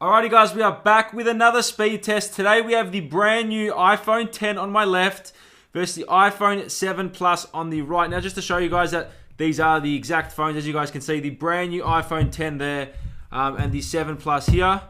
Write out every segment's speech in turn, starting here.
Alrighty guys, we are back with another speed test. Today we have the brand new iPhone 10 on my left versus the iPhone 7 Plus on the right. Now just to show you guys that these are the exact phones, as you guys can see, the brand new iPhone 10 there and the 7 Plus here.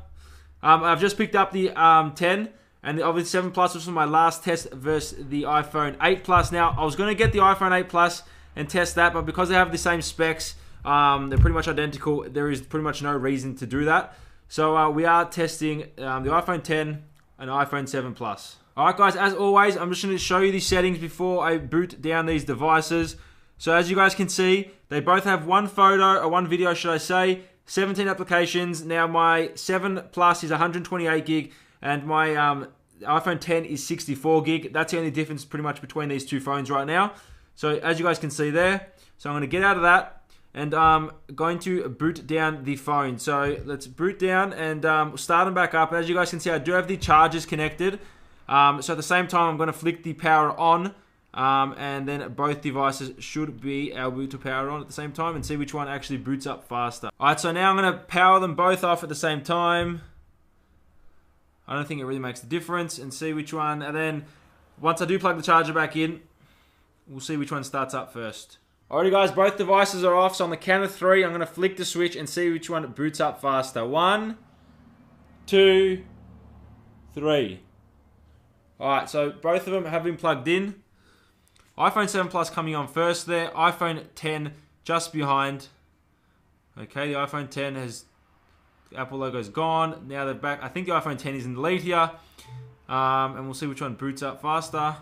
I've just picked up the 10 and obviously 7 Plus was my last test versus the iPhone 8 Plus. Now I was going to get the iPhone 8 Plus and test that, but because they have the same specs, they're pretty much identical, there is pretty much no reason to do that. So we are testing the iPhone 10 and iPhone 7 Plus. Alright guys, as always, I'm just going to show you the settings before I boot down these devices. So as you guys can see, they both have one photo, or one video should I say, 17 applications. Now my 7 Plus is 128 gig and my iPhone 10 is 64 gig. That's the only difference pretty much between these two phones right now. So as you guys can see there, so I'm going to get out of that. And I'm going to boot down the phone. So let's boot down and start them back up. As you guys can see, I do have the chargers connected. So at the same time, I'm going to flick the power on. And then both devices should be able to power on at the same time and see which one actually boots up faster. Alright, so now I'm going to power them both off at the same time. I don't think it really makes a difference. And see which one. And then once I do plug the charger back in, we'll see which one starts up first. Alrighty guys, both devices are off, so on the count of 3, I'm going to flick the switch and see which one boots up faster. 1, 2, 3. Alright, so both of them have been plugged in. iPhone 7 Plus coming on first there. iPhone 10 just behind. Okay, the iPhone 10 has... the Apple logo's gone. Now they're back. I think the iPhone 10 is in the lead here. And we'll see which one boots up faster.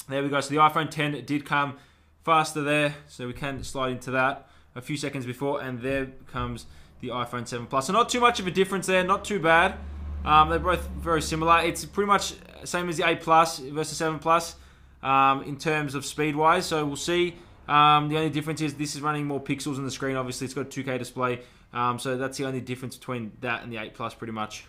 There we go. So the iPhone 10 did come faster there, so we can slide into that a few seconds before, and there comes the iPhone 7 Plus. So not too much of a difference there, not too bad. They're both very similar. It's pretty much same as the 8 Plus versus 7 Plus in terms of speed-wise. So we'll see. The only difference is this is running more pixels on the screen. Obviously, it's got a 2K display. So that's the only difference between that and the 8 Plus pretty much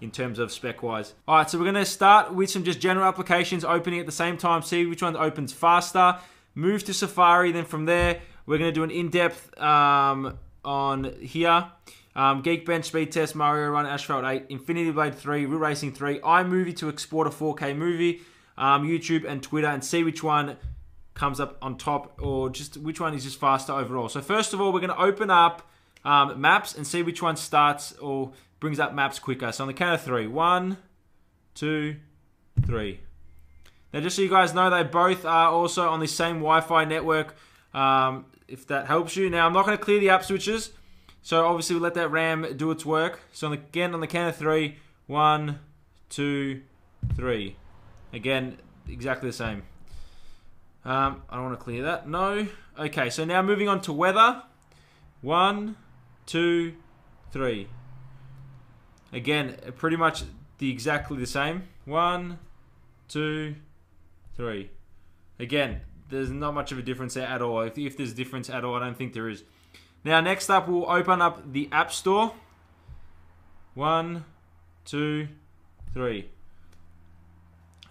in terms of spec-wise. Alright, so we're going to start with some just general applications opening at the same time, see which one opens faster. Move to Safari, then from there, we're going to do an in-depth on here. Geekbench, Speed Test, Mario Run, Asphalt 8, Infinity Blade 3, Real Racing 3, iMovie to export a 4K movie, YouTube and Twitter, and see which one comes up on top, or just which one is just faster overall. So first of all, we're going to open up Maps and see which one starts or brings up Maps quicker. So on the count of 3, 1, 2, 3. Now, just so you guys know, they both are also on the same Wi-Fi network, if that helps you. Now, I'm not going to clear the app switches, so obviously we'll let that RAM do its work. So again, on the count of 3, 1, 2, 3. Again, exactly the same. I don't want to clear that. No. Okay, so now moving on to weather. 1, 2, 3. Again, pretty much exactly the same. 1, 2, 3. Again, there's not much of a difference there at all. If there's a difference at all, I don't think there is. Now, next up, we'll open up the App Store. 1, 2, 3.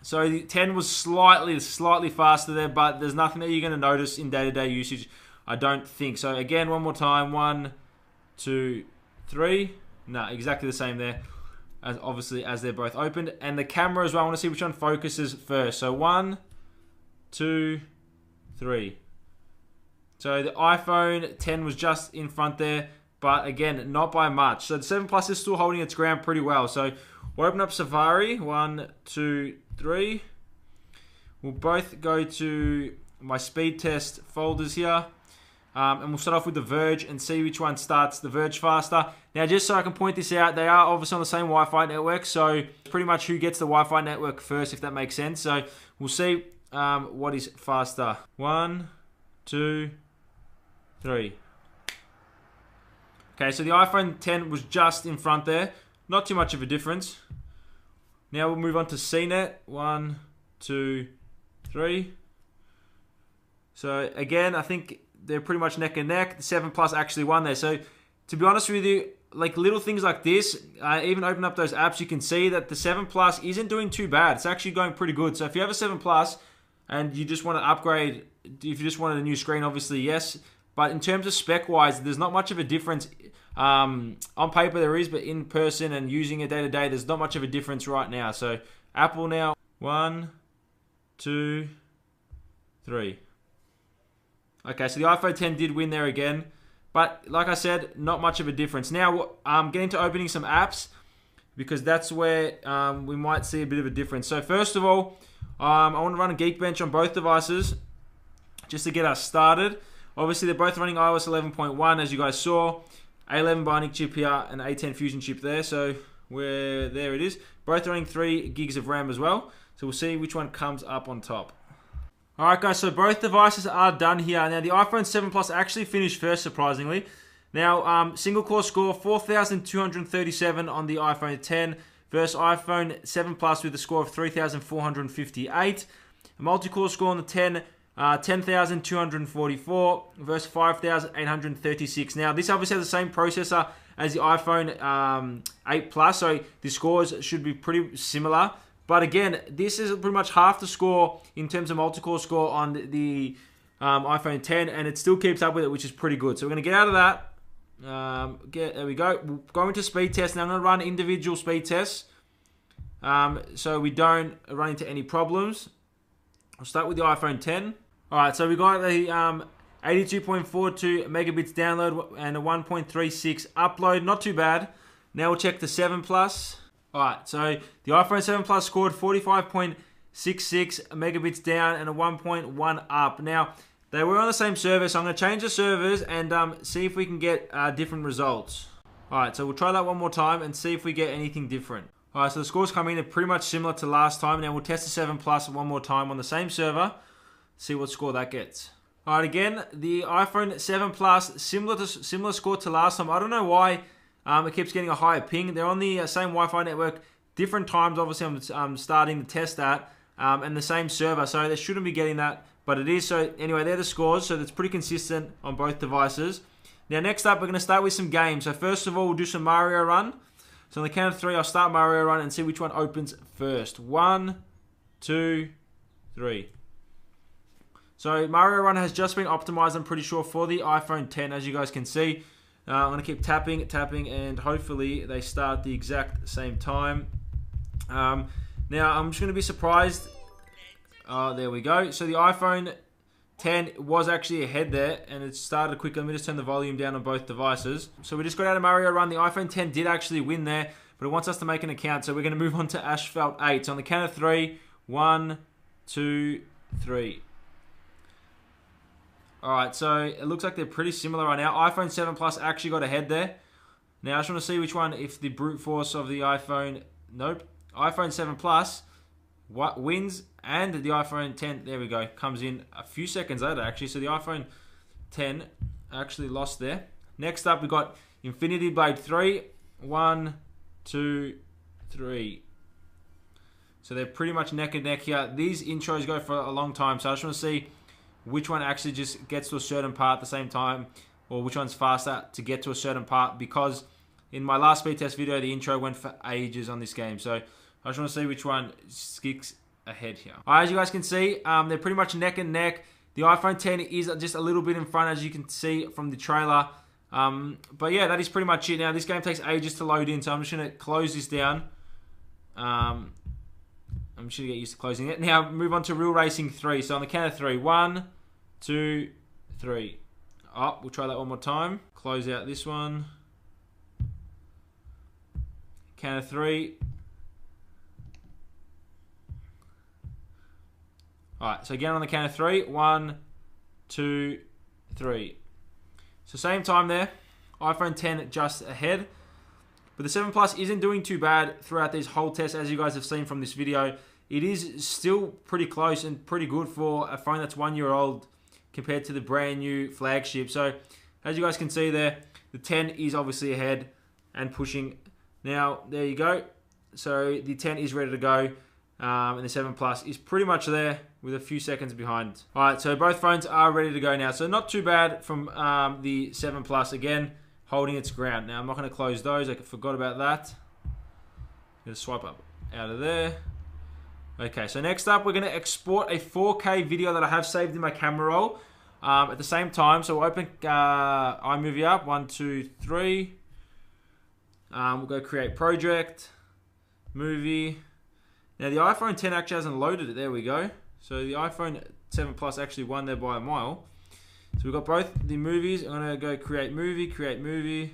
So the 10 was slightly faster there, but there's nothing that you're going to notice in day-to-day usage, I don't think. So again, one more time. 1, 2, 3. No, exactly the same there. As obviously as they're both opened, and the camera as well. I want to see which one focuses first. So 1, 2, 3. So the iPhone 10 was just in front there, but again, not by much. So the 7 Plus is still holding its ground pretty well. So we'll open up Safari. 1, 2, 3. We'll both go to my speed test folders here. And we'll start off with The Verge and see which one starts The Verge faster. Now, just so I can point this out, they are obviously on the same Wi-Fi network, so pretty much who gets the Wi-Fi network first, if that makes sense. So we'll see what is faster. 1, 2, 3. Okay, so the iPhone 10 was just in front there. Not too much of a difference. Now we'll move on to CNET. 1, 2, 3. So again, I think they're pretty much neck and neck. The 7 Plus actually won there. So to be honest with you, like little things like this, even open up those apps, you can see that the 7 Plus isn't doing too bad. It's actually going pretty good. So if you have a 7 Plus and you just want to upgrade, if you just wanted a new screen, obviously yes. But in terms of spec-wise, there's not much of a difference. On paper there is, but in person and using it day to day, there's not much of a difference right now. So Apple now, 1, 2, 3. Okay, so the iPhone 10 did win there again. But like I said, not much of a difference. Now, I'm getting to opening some apps because that's where we might see a bit of a difference. So first of all, I want to run a Geekbench on both devices just to get us started. Obviously, they're both running iOS 11.1, as you guys saw. A11 Bionic chip here and A10 Fusion chip there. So there it is. Both running 3 gigs of RAM as well. So we'll see which one comes up on top. Alright guys, so both devices are done here. Now the iPhone 7 Plus actually finished first, surprisingly. Now, single core score, 4,237 on the iPhone 10 versus iPhone 7 Plus with a score of 3,458. A multi-core score on the 10, 10,244 versus 5,836. Now, this obviously has the same processor as the iPhone 8 Plus, so the scores should be pretty similar. But again, this is pretty much half the score in terms of multi-core score on the iPhone 10, and it still keeps up with it, which is pretty good. So we're going to get out of that. There we go. We'll go into speed tests. Now I'm going to run individual speed tests so we don't run into any problems. I'll start with the iPhone 10. Alright, so we got the 82.42 megabits download and a 1.36 upload. Not too bad. Now we'll check the 7 Plus. Alright, so the iPhone 7 Plus scored 45.66 megabits down and a 1.1 up. Now, they were on the same server, so I'm going to change the servers and see if we can get different results. Alright, so we'll try that one more time and see if we get anything different. Alright, so the scores come in, are pretty much similar to last time. Now we'll test the 7 Plus one more time on the same server, see what score that gets. Alright, again, the iPhone 7 Plus, similar score to last time. I don't know why it keeps getting a higher ping. They're on the same Wi-Fi network, different times, obviously, I'm starting to test that, and the same server, so they shouldn't be getting that, but it is. So anyway, they're the scores, so that's pretty consistent on both devices. Now, next up, we're going to start with some games. So first of all, we'll do some Mario Run. So on the count of 3, I'll start Mario Run and see which one opens first. 1, 2, 3. So Mario Run has just been optimized, I'm pretty sure, for the iPhone 10, as you guys can see. I'm going to keep tapping, and hopefully they start the exact same time. Now, I'm just going to be surprised. There we go. So the iPhone 10 was actually ahead there, and it started quickly. Let me just turn the volume down on both devices. So we just got out of Mario Run. The iPhone 10 did actually win there, but it wants us to make an account, so we're going to move on to Asphalt 8. So on the count of 3, 1, 2, 3. Alright, so it looks like they're pretty similar right now. iPhone 7 Plus actually got ahead there. Now I just want to see which one, if the brute force of the iPhone... Nope. iPhone 7 Plus wins, and the iPhone 10, there we go, comes in a few seconds later actually. So the iPhone 10 actually lost there. Next up, we got Infinity Blade 3. 1, 2, 3. So they're pretty much neck and neck here. These intros go for a long time, so I just want to see which one actually just gets to a certain part at the same time, or which one's faster to get to a certain part, because in my last speed test video, the intro went for ages on this game. So I just want to see which one kicks ahead here. Alright, as you guys can see, they're pretty much neck and neck. The iPhone 10 is just a little bit in front, as you can see from the trailer. But yeah, that is pretty much it. Now, this game takes ages to load in, so I'm just going to close this down. I'm just going to get used to closing it. Now, move on to Real Racing 3. So on the count of 3, 1, 2, 3. Oh, we'll try that one more time. Close out this one. Count of 3. Alright, so again on the count of 3. 1, 2, 3. So same time there. iPhone 10 just ahead. But the 7 Plus isn't doing too bad throughout these whole tests, as you guys have seen from this video. It is still pretty close and pretty good for a phone that's 1 year old compared to the brand new flagship. So as you guys can see there, the 10 is obviously ahead and pushing. Now, there you go. So the 10 is ready to go. And the 7 Plus is pretty much there with a few seconds behind. Alright, so both phones are ready to go now. So not too bad from the 7 Plus. Again, holding its ground. Now, I'm not going to close those. I forgot about that. I'm going to swipe up out of there. Okay, so next up, we're going to export a 4K video that I have saved in my camera roll at the same time. So we'll open iMovie up. 1, 2, 3. We'll go create project, movie. Now the iPhone 10 actually hasn't loaded it. There we go. So the iPhone 7 Plus actually won there by a mile. So we've got both the movies. I'm going to go create movie, create movie.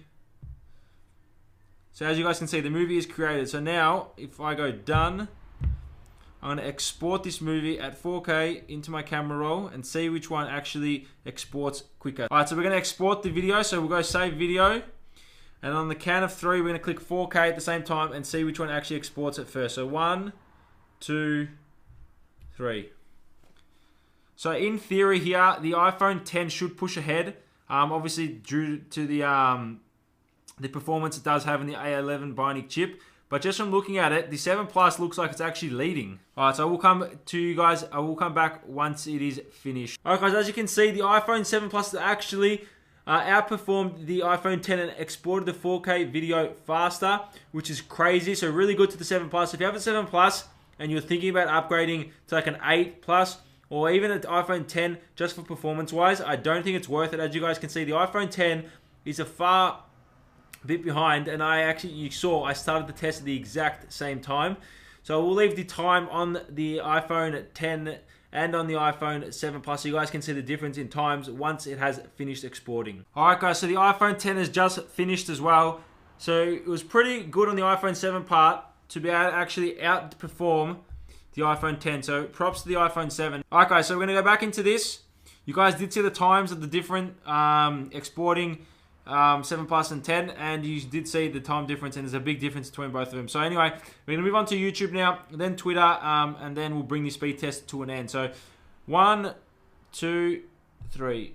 So as you guys can see, the movie is created. So now, if I go done, I'm going to export this movie at 4K into my camera roll and see which one actually exports quicker. Alright, so we're going to export the video. So we'll go save video. And on the count of 3, we're going to click 4K at the same time and see which one actually exports it first. So 1, 2, 3. So in theory here, the iPhone 10 should push ahead. Obviously due to the performance it does have in the A11 Bionic chip. But just from looking at it, the 7 Plus looks like it's actually leading. Alright, so I will come to you guys. I will come back once it is finished. Alright guys, as you can see, the iPhone 7 Plus has actually outperformed the iPhone 10 and exported the 4K video faster, which is crazy. So really good to the 7 Plus. If you have a 7 Plus and you're thinking about upgrading to like an 8 Plus or even an iPhone 10 just for performance wise, I don't think it's worth it. As you guys can see, the iPhone 10 is a far bit behind, and you saw I started the test at the exact same time. So we'll leave the time on the iPhone 10 and on the iPhone 7 Plus so you guys can see the difference in times once it has finished exporting. Alright guys, so the iPhone 10 has just finished as well. So it was pretty good on the iPhone 7 part to be able to actually outperform the iPhone 10. So props to the iPhone 7. Alright guys, so we're going to go back into this. You guys did see the times of the different exporting 7 Plus and 10, and you did see the time difference, and there's a big difference between both of them. So anyway, we're going to move on to YouTube now, then Twitter, and then we'll bring the speed test to an end. So 1, 2, 3.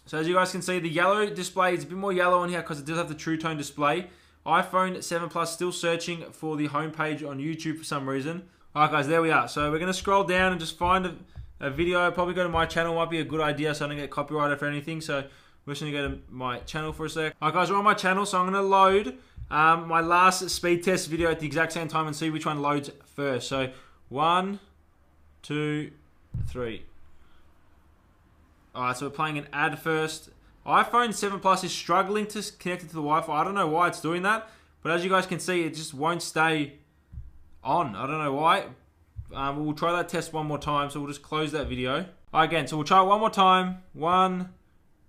So as you guys can see, the yellow display is a bit more yellow on here because it does have the True Tone display. iPhone 7 Plus still searching for the home page on YouTube for some reason. Alright guys, there we are. So we're going to scroll down and just find a video. Probably go to my channel, might be a good idea so I don't get copyrighted for anything. So we're just going to go to my channel for a sec. Alright guys, we're on my channel, so I'm going to load my last speed test video at the exact same time and see which one loads first. So 1, 2, 3. Alright, so we're playing an ad first. iPhone 7 Plus is struggling to connect it to the Wi-Fi. I don't know why it's doing that, but as you guys can see, it just won't stay on. I don't know why. We'll try that test one more time, so we'll just close that video. Alright, again, so we'll try it one more time. 1,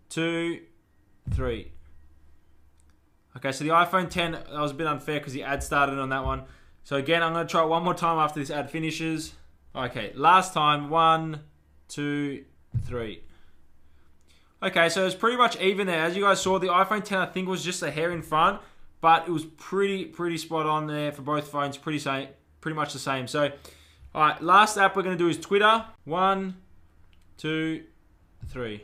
2, 3. Okay, so the iPhone 10, that was a bit unfair because the ad started on that one. So again, I'm going to try it one more time after this ad finishes. Okay, last time. 1, 2, 3. Okay, so it's pretty much even there. As you guys saw, the iPhone 10 I think was just a hair in front, but it was pretty spot on there for both phones. Pretty much the same. So, all right, last app we're going to do is Twitter. 1, 2, 3.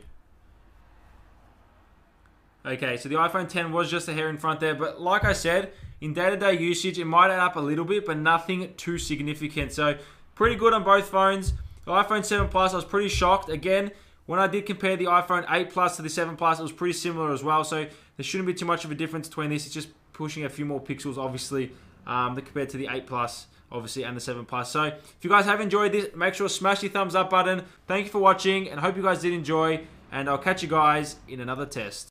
Okay, so the iPhone 10 was just a hair in front there, but like I said, in day-to-day usage, it might add up a little bit, but nothing too significant. So, pretty good on both phones. The iPhone 7 Plus, I was pretty shocked. Again, when I did compare the iPhone 8 Plus to the 7 Plus, it was pretty similar as well. So, there shouldn't be too much of a difference between this. It's just pushing a few more pixels, obviously, compared to the 8 Plus, obviously, and the 7 Plus. So, if you guys have enjoyed this, make sure to smash the thumbs up button. Thank you for watching, and I hope you guys did enjoy, and I'll catch you guys in another test.